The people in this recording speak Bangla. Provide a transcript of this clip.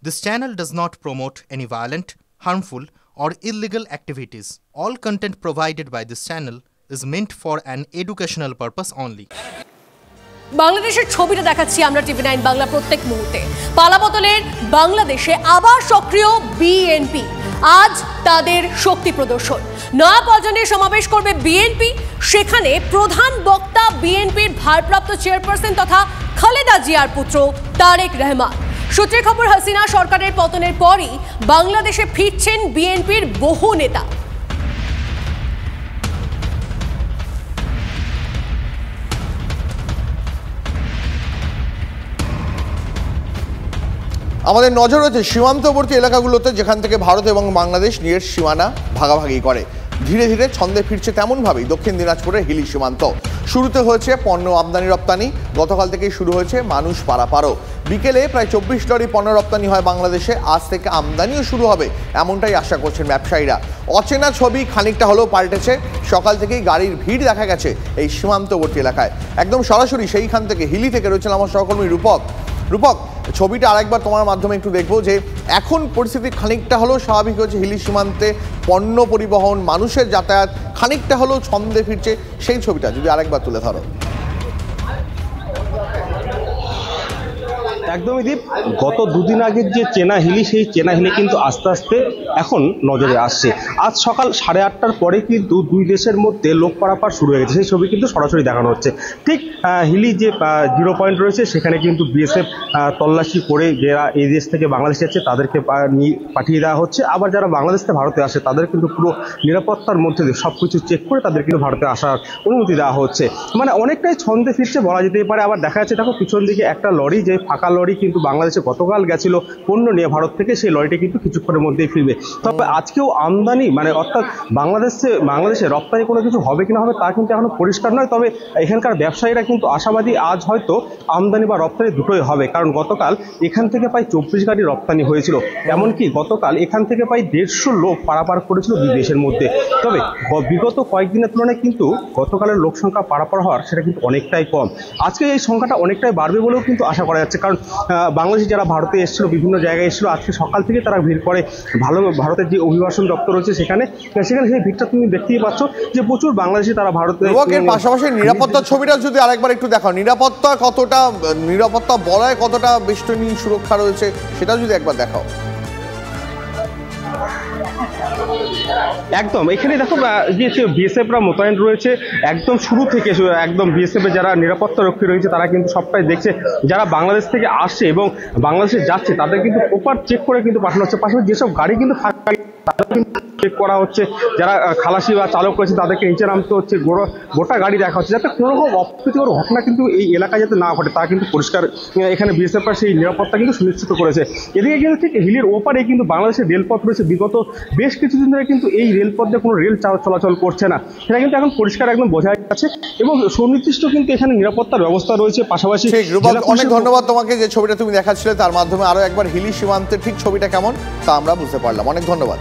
This channel does not promote any violent, harmful, or illegal activities. All content provided by this channel is meant for an educational purpose only. বাংলাদেশের ছবিটা দেখাচ্ছি আমরা টিভি9 বাংলা প্রত্যেক মুহূর্তে। পালাবদলের বাংলাদেশে আবার সক্রিয় বিএনপি। আজ তাদের শক্তি প্রদর্শন। নয়াপল্টনে সমাবেশ করবে বিএনপি। সেখানে প্রধান বক্তা বিএনপির ভারপ্রাপ্ত চেয়ারপারসন তথা খালেদা জিয়ার পুত্র তারেক রহমান। সূত্রের খবর, হাসিনা সরকারের পতনের পরই বাংলাদেশে ফিরছেন বিএনপির বহু নেতা। আমাদের নজর রয়েছে সীমান্তবর্তী এলাকাগুলোতে, যেখান থেকে ভারত এবং বাংলাদেশ নিজের সীমানা ভাগাভাগি করে। ধীরে ধীরে ছন্দে ফিরছে তেমনভাবেই দক্ষিণ দিনাজপুরের হিলি সীমান্ত। শুরুতে হয়েছে পণ্য আমদানি রপ্তানি, গতকাল থেকেই শুরু হয়েছে মানুষ পারাপারও। বিকেলে প্রায় 24 লরি পণ্য রপ্তানি হয় বাংলাদেশে। আজ থেকে আমদানিও শুরু হবে, এমনটাই আশা করছেন ব্যবসায়ীরা। অচেনা ছবি খানিকটা হলেও পাল্টেছে। সকাল থেকেই গাড়ির ভিড় দেখা গেছে এই সীমান্তবর্তী এলাকায়। একদম সরাসরি সেইখান থেকে, হিলি থেকে রয়েছেন আমার সহকর্মী রূপক। রূপক, ছবিটা আরেকবার তোমার মাধ্যমে একটু দেখবো যে এখন পরিস্থিতি খানিকটা হলেও স্বাভাবিক হয়েছে। হিলি সীমান্তে পণ্য পরিবহন, মানুষের যাতায়াত খানিকটা হলেও ছন্দে ফিরছে, সেই ছবিটা যদি আরেকবার তুলে ধরো। একদমই দীপ, গত দুদিন আগের যে চেনা হিলি, সেই চেনা হিলি কিন্তু আস্তে আস্তে এখন নজরে আসছে। আজ সকাল 8:30টার পরে কিন্তু দুই দেশের মধ্যে লোক পারাপার শুরু হয়ে গেছে, সেই ছবি কিন্তু সরাসরি দেখানো হচ্ছে। ঠিক হিলি যে জিরো পয়েন্ট রয়েছে সেখানে কিন্তু বিএসএফ তল্লাশি করে যারা এই দেশ থেকে বাংলাদেশে যাচ্ছে তাদেরকে পাঠিয়ে দেওয়া হচ্ছে। আবার যারা বাংলাদেশ থেকে ভারতে আসে তাদের কিন্তু পুরো নিরাপত্তার মধ্যে দিয়ে সব কিছু চেক করে তাদের কিন্তু ভারতে আসার অনুমতি দেওয়া হচ্ছে। মানে অনেকটাই ছন্দে ফিরছে বলা যেতেই পারে। আবার দেখা যাচ্ছে, দেখো পিছন দিকে একটা লরি, যে ফাঁকা লরি কিন্তু বাংলাদেশে গতকাল গেছিল পণ্য নিয়ে ভারত থেকে, সেই লরিটা কিন্তু কিছুক্ষণের মধ্যেই ফিরবে। তবে আজকেও আমদানি অর্থাৎ বাংলাদেশে রপ্তানি কোনো কিছু হবে কিনা হবে তা কিন্তু এখনো পরিষ্কার নয়। তবে এখানকার ব্যবসায়ীরা কিন্তু আশাবাদী আজ হয়তো আমদানি বা রপ্তানি দুটোই হবে, কারণ গতকাল এখান থেকে প্রায় 24 গাড়ি রপ্তানি হয়েছিল। এমনকি গতকাল এখান থেকে প্রায় 150 লোক পারাপার করেছিল দুই দেশের মধ্যে। তবে বিগত কয়েকদিনের তুলনায় কিন্তু গতকালের লোক সংখ্যা পারাপার হওয়ার সেটা কিন্তু অনেকটাই কম। আজকে এই সংখ্যাটা অনেকটাই বাড়বে বলেও কিন্তু আশা করা যাচ্ছে, কারণ বাংলাদেশি যারা ভারতে এসেছিল, বিভিন্ন জায়গায় এসেছিল, আজকে সকাল থেকে তারা ভিড় করে ভারতের যে অভিবাসন দপ্তর রয়েছে সেখানে সেই ভিড়টা তুমি দেখতেই পাচ্ছ যে প্রচুর বাংলাদেশি তারা ভারতে। পাশাপাশি নিরাপত্তার ছবিটা যদি আরেকবার একটু দেখাও, নিরাপত্তা বলায় কতটা বেষ্টনী সুরক্ষা রয়েছে সেটা যদি একবার দেখাও। একদম এখানে দেখো যে বিএসএফরা মোতায়েন রয়েছে একদম শুরু থেকে। একদম বিএসএফ এর যারা নিরাপত্তা রক্ষী রয়েছে তারা কিন্তু সবটাই দেখছে। যারা বাংলাদেশ থেকে আসছে এবং বাংলাদেশে যাচ্ছে তাদের কিন্তু প্রপার চেক করে কিন্তু পাঠানো হচ্ছে। পাশাপাশি যেসব গাড়ি কিন্তু ফাঁকা চেক করা হচ্ছে, যারা খালাসি বা চালক রয়েছে তাদেরকে নিচে নামতে হচ্ছে, গোটা গাড়ি দেখা হচ্ছে, যাতে কোনো রকম অপ্রীতিকর ঘটনা কিন্তু এই এলাকায় যাতে না ঘটে তা কিন্তু পরিষ্কার এখানে বিএসএফরা সেই নিরাপত্তা কিন্তু সুনিশ্চিত করেছে। এদিকে কিন্তু ঠিক হিলির ওপারে কিন্তু বাংলাদেশের রেলপথ রয়েছে। বিগত বেশ কিছুদিন ধরে কিন্তু এই রেলপথে কোনো রেল চলাচল করছে না, সেটা কিন্তু এখন পরিষ্কার একদম বোঝা যাচ্ছে এবং সুনির্দিষ্ট কিন্তু এখানে নিরাপত্তার ব্যবস্থা রয়েছে। পাশাপাশি অনেক ধন্যবাদ তোমাকে, যে ছবিটা তুমি দেখাচ্ছিলে তার মাধ্যমে আরো একবার হিলি সীমান্তের ঠিক ছবিটা কেমন তা আমরা বুঝতে পারলাম। অনেক ধন্যবাদ।